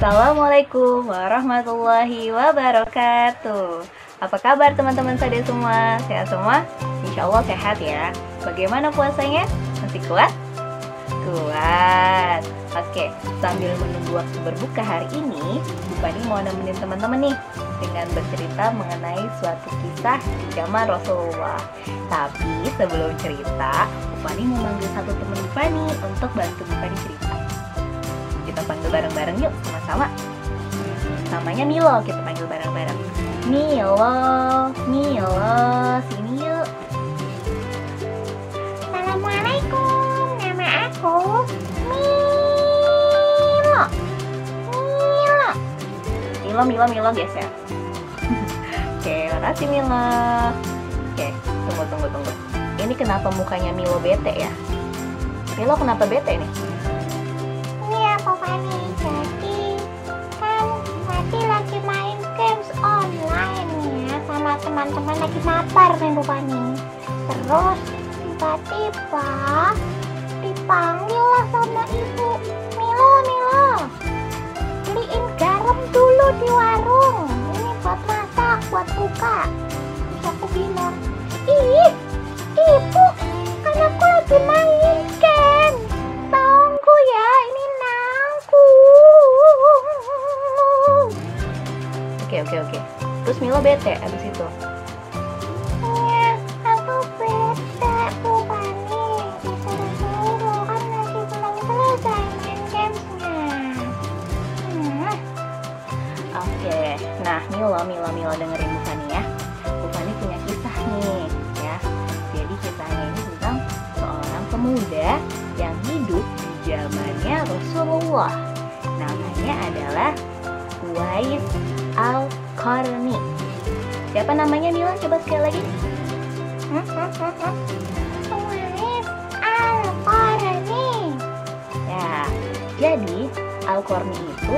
Assalamualaikum warahmatullahi wabarakatuh. Apa kabar teman-teman saya semua? Sehat semua? Insya Allah sehat ya. Bagaimana puasanya? Masih kuat? Kuat. Oke, sambil menunggu waktu berbuka hari ini, Bu Fani mau nemenin teman-teman nih dengan bercerita mengenai suatu kisah di zaman Rasulullah. Tapi sebelum cerita, Bu Fani mau manggil satu teman Bu Fani untuk bantu Bu Fani cerita. Kita panggil bareng-bareng yuk, sama-sama. Namanya Milo, kita panggil bareng-bareng. Milo, sini yuk. Assalamualaikum, nama aku Milo. Milo guys ya. Oke, makasih Milo. Oke, tunggu. Ini kenapa mukanya Milo bete ya? Milo kenapa bete nih? Iya, Pak Fani. Jadi kan tadi lagi main games online ya sama teman-teman, lagi mabar nih Bu Fani. Terus tiba-tiba dipanggil lah sama ibu. Milo, beliin garam dulu di warung. Ini buat masak, buat buka. Terus aku bilang, ih, ibu, kan aku lagi main game. Tunggu ya, ini nangku. Oke. Terus Milo bete abis itu. Iya, aku bete Bu Fani. Disuruh-suruh kan lagi belum selesai main gamesnya. Oke, nah Milo dengerin Bu Fani ya. Bu Fani punya kisah nih ya. Jadi kisahnya ini tentang seorang pemuda yang hidup di zamannya Rasulullah. Namanya adalah Uwais Al-Qarni. Siapa namanya Milo? Coba sekali lagi. Uwais Al-Qarni. Ya, jadi Al-Qarni itu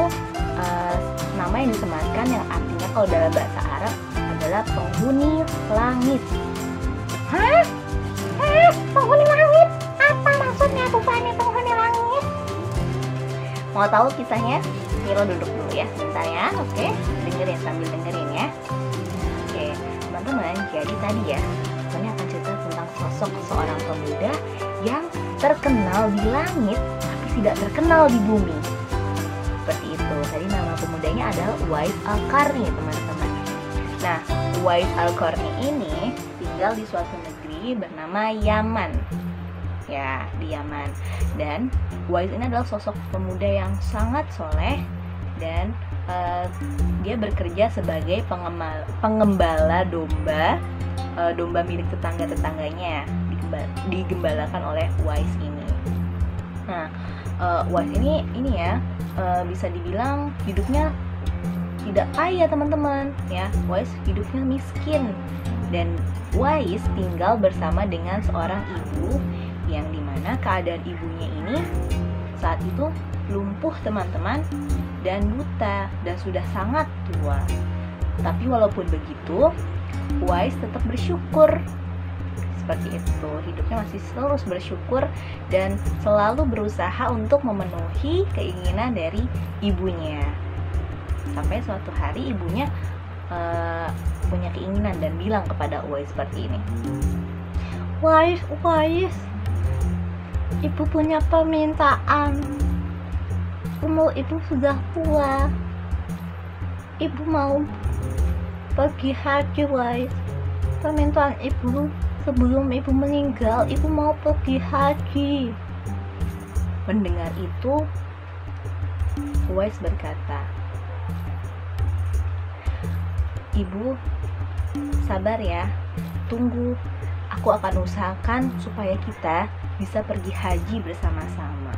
nama yang disematkan yang artinya kalau dalam bahasa Arab adalah penghuni langit. Hah? Penghuni langit? Apa maksudnya Bu Fani penghuni langit? Mau tahu kisahnya? Milo duduk dulu ya, bentar ya. Oke, dengerin sambil dengerin ya. Oke, teman-teman, jadi tadi ya, ini akan cerita tentang sosok seorang pemuda yang terkenal di langit tapi tidak terkenal di bumi. Seperti itu. Tadi nama pemudanya adalah Uwais Al-Qarni, teman-teman. Nah, Uwais Al-Qarni ini tinggal di suatu negeri bernama Yaman. Ya, di Yaman. Dan Uwais ini adalah sosok pemuda yang sangat soleh dan dia bekerja sebagai pengembala domba, domba milik tetangga-tetangganya, digembalakan oleh Uwais ini. Nah, Uwais ini ya bisa dibilang hidupnya tidak kaya teman-teman ya. Uwais hidupnya miskin dan Uwais tinggal bersama dengan seorang ibu yang dimana keadaan ibunya ini saat itu lumpuh teman-teman dan buta dan sudah sangat tua. Tapi walaupun begitu, Uwais tetap bersyukur. Seperti itu, hidupnya masih terus bersyukur dan selalu berusaha untuk memenuhi keinginan dari ibunya. Sampai suatu hari ibunya punya keinginan dan bilang kepada Uwais seperti ini. Uwais, ibu punya permintaan. Umur ibu sudah tua. Ibu mau pergi haji, Uwais. Permintaan ibu, sebelum ibu meninggal, ibu mau pergi haji. Mendengar itu, Uwais berkata, Ibu, sabar ya, tunggu. Aku akan usahakan supaya kita bisa pergi haji bersama-sama.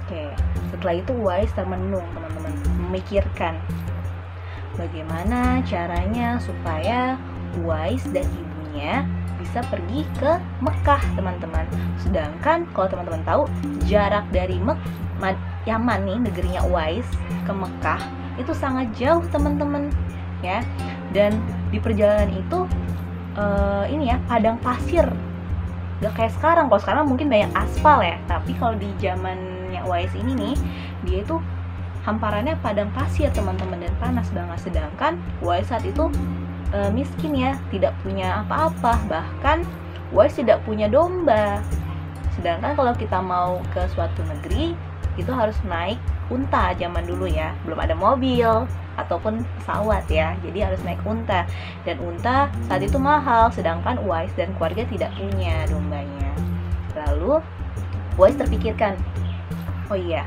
Oke, setelah itu Uwais termenung teman-teman, memikirkan bagaimana caranya supaya Uwais dan ibunya bisa pergi ke Mekah teman-teman. Sedangkan kalau teman-teman tahu jarak dari Yaman nih, negerinya Uwais, ke Mekah itu sangat jauh teman-teman ya. Dan di perjalanan itu ini ya, padang pasir. Gak kayak sekarang. Kalau sekarang mungkin banyak aspal ya, tapi kalau di zamannya Uwais ini nih, dia itu hamparannya padang pasir teman-teman dan panas banget. Sedangkan Uwais saat itu miskin ya, tidak punya apa-apa, bahkan Uwais tidak punya domba. Sedangkan kalau kita mau ke suatu negeri itu harus naik unta zaman dulu ya, belum ada mobil ataupun pesawat ya, jadi harus naik unta, dan unta saat itu mahal, sedangkan Uwais dan keluarga tidak punya dombanya. Lalu Uwais terpikirkan, oh iya,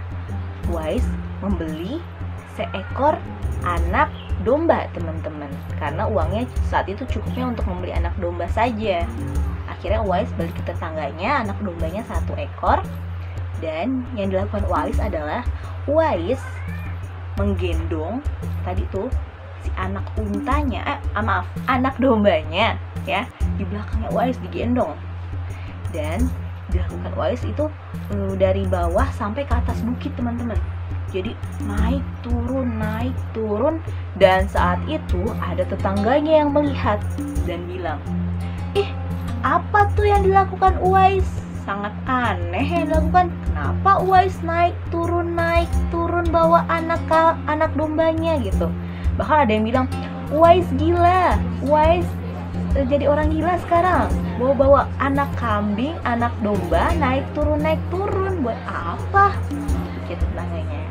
Uwais membeli seekor anak domba teman-teman, karena uangnya saat itu cukupnya untuk membeli anak domba saja. Akhirnya Uwais beli ke tetangganya anak dombanya 1 ekor. Dan yang dilakukan Uwais adalah Uwais menggendong tadi tuh si anak untanya, anak dombanya ya, di belakangnya Uwais digendong. Dan dilakukan Uwais itu dari bawah sampai ke atas bukit teman-teman. Jadi naik turun, dan saat itu ada tetangganya yang melihat dan bilang, ih, apa tuh yang dilakukan Uwais? Sangat aneh yang dilakukan. Kenapa Uwais naik turun bawa anak dombanya gitu. Bahkan ada yang bilang, Uwais gila, Uwais jadi orang gila sekarang, bawa anak kambing, anak domba, naik turun, buat apa? Gitu tetangganya.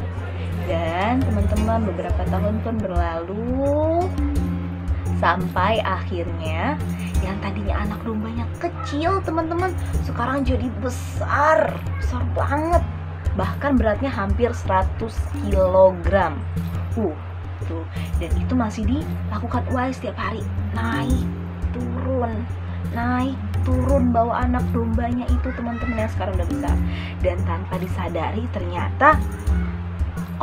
Dan teman-teman, beberapa tahun pun berlalu sampai akhirnya yang tadinya anak dombanya kecil teman-teman, sekarang jadi besar banget, bahkan beratnya hampir 100 kg. Tuh. Dan itu masih dilakukan Uwais setiap hari, naik turun bawa anak dombanya itu teman-teman yang sekarang udah besar. Dan tanpa disadari ternyata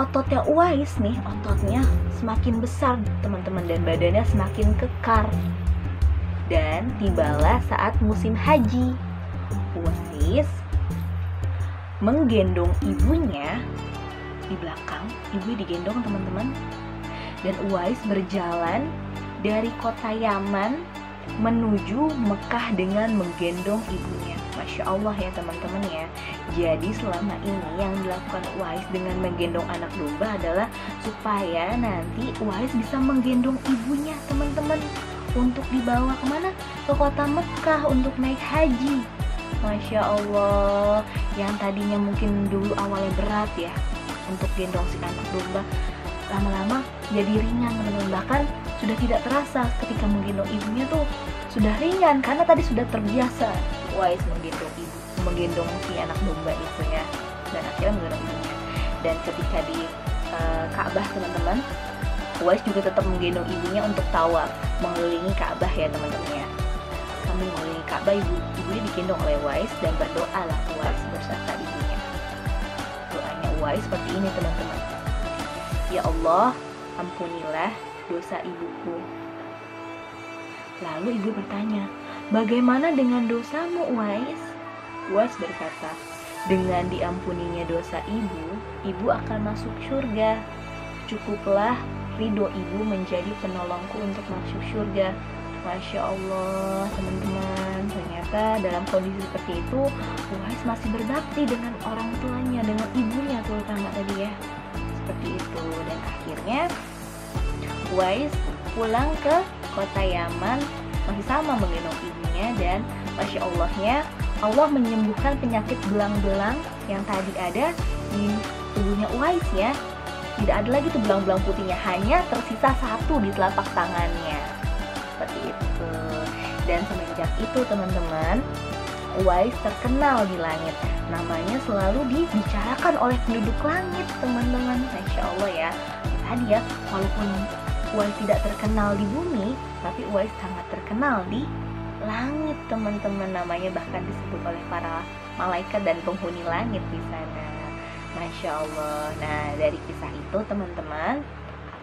ototnya Uwais nih, ototnya semakin besar teman-teman, dan badannya semakin kekar. Dan tibalah saat musim haji, Uwais menggendong ibunya di belakang, ibu digendong teman-teman, dan Uwais berjalan dari kota Yaman menuju Mekah dengan menggendong ibunya. Masya Allah ya teman-teman ya. Jadi selama ini yang dilakukan Uwais dengan menggendong anak domba adalah supaya nanti Uwais bisa menggendong ibunya teman-teman, untuk dibawa kemana? Ke kota Mekah untuk naik haji. Masya Allah, yang tadinya mungkin dulu awalnya berat ya untuk gendong si anak domba, lama-lama jadi ringan teman-teman. Bahkan sudah tidak terasa ketika menggendong ibunya tuh sudah ringan, karena tadi sudah terbiasa Uwais menggendong si anak domba itu ya, dan akhirnya menggendong ibunya. Dan ketika di Ka'bah teman-teman, Uwais juga tetap menggendong ibunya untuk tawaf mengelilingi Ka'bah ya teman-teman ya. Sambil mengelilingi Ka'bah, ibunya digendong oleh Uwais, dan berdoalah Uwais beserta ibunya. Doanya Uwais seperti ini teman-teman, ya Allah, ampunilah dosa ibuku. Lalu ibu bertanya, bagaimana dengan dosamu Uwais? Uwais berkata, dengan diampuninya dosa ibu akan masuk surga. Cukuplah ridho ibu menjadi penolongku untuk masuk surga. Masya Allah teman-teman, ternyata dalam kondisi seperti itu Uwais masih berbakti dengan orang tuanya, dengan ibunya terutama tadi ya, seperti itu. Dan akhirnya Uwais pulang ke kota Yaman masih sama menggendong ibunya, dan Masya Allahnya Allah menyembuhkan penyakit belang-belang yang tadi ada di tubuhnya Uwais ya. Tidak ada lagi tuh belang-belang putihnya, hanya tersisa 1 di telapak tangannya. Seperti itu. Dan semenjak itu teman-teman, Uwais terkenal di langit. Namanya selalu dibicarakan oleh penduduk langit teman-teman. Masya Allah ya. Tadi ya, walaupun Uwais tidak terkenal di bumi, tapi Uwais sangat terkenal di langit teman-teman. Namanya bahkan disebut oleh para malaikat dan penghuni langit di sana. Masya Allah. Nah, dari kisah itu teman-teman,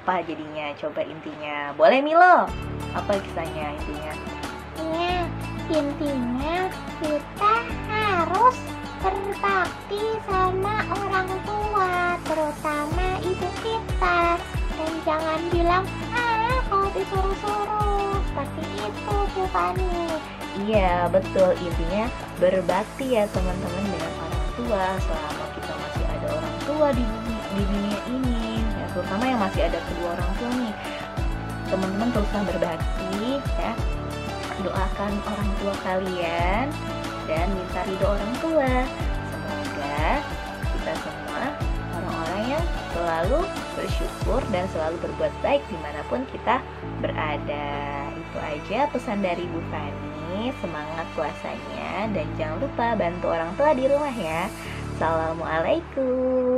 apa jadinya? Coba intinya. Boleh Milo? Apa kisahnya intinya? Ya, intinya kita harus berbakti sama orang tua, terutama ibu kita. Dan jangan bilang, kalau disuruh-suruh. Seperti itu Bu Fani. Iya, betul. Intinya berbakti ya teman-teman dengan orang tua selama kita masih ada orang tua di dunia ini. terutama yang masih ada kedua orang tua nih. Teman-teman teruslah berbakti ya, doakan orang tua kalian dan minta ridho orang tua. Semoga kita semua orang-orang yang selalu bersyukur dan selalu berbuat baik dimanapun kita berada. Itu aja pesan dari Bu Fani. Semangat puasanya dan jangan lupa bantu orang tua di rumah ya. Assalamualaikum.